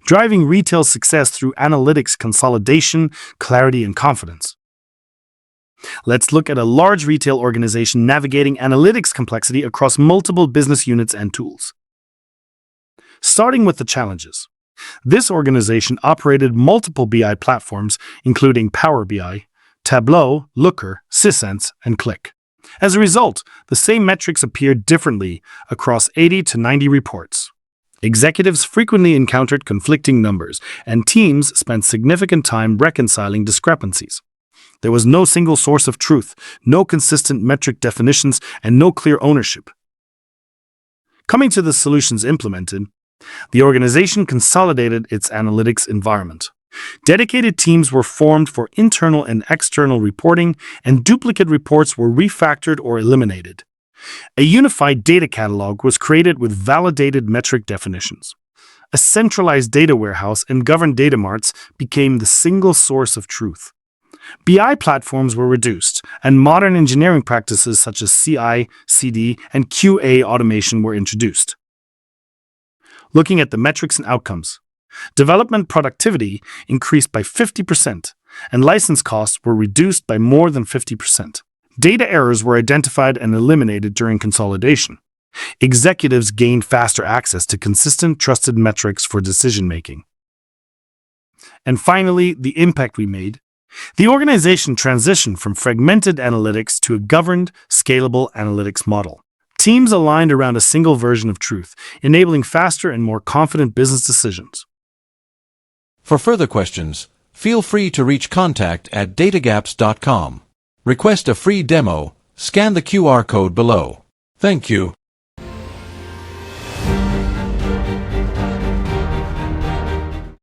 driving retail success through analytics consolidation, clarity, and confidence. Let's look at a large retail organization navigating analytics complexity across multiple business units and tools. Starting with the challenges. This organization operated multiple BI platforms, including Power BI, Tableau, Looker, Sisense, and Qlik. As a result, the same metrics appeared differently across 80 to 90 reports. Executives frequently encountered conflicting numbers, and teams spent significant time reconciling discrepancies. There was no single source of truth, no consistent metric definitions, and no clear ownership. Coming to the solutions implemented, the organization consolidated its analytics environment. Dedicated teams were formed for internal and external reporting, and duplicate reports were refactored or eliminated. A unified data catalog was created with validated metric definitions. A centralized data warehouse and governed data marts became the single source of truth. BI platforms were reduced, and modern engineering practices such as CI, CD, and QA automation were introduced. Looking at the metrics and outcomes, development productivity increased by 50%, and license costs were reduced by more than 50%. Data errors were identified and eliminated during consolidation. Executives gained faster access to consistent, trusted metrics for decision-making. And finally, the impact we made. The organization transitioned from fragmented analytics to a governed, scalable analytics model. Teams aligned around a single version of truth, enabling faster and more confident business decisions. For further questions, feel free to reach contact@datagaps.com. Request a free demo, scan the QR code below. Thank you.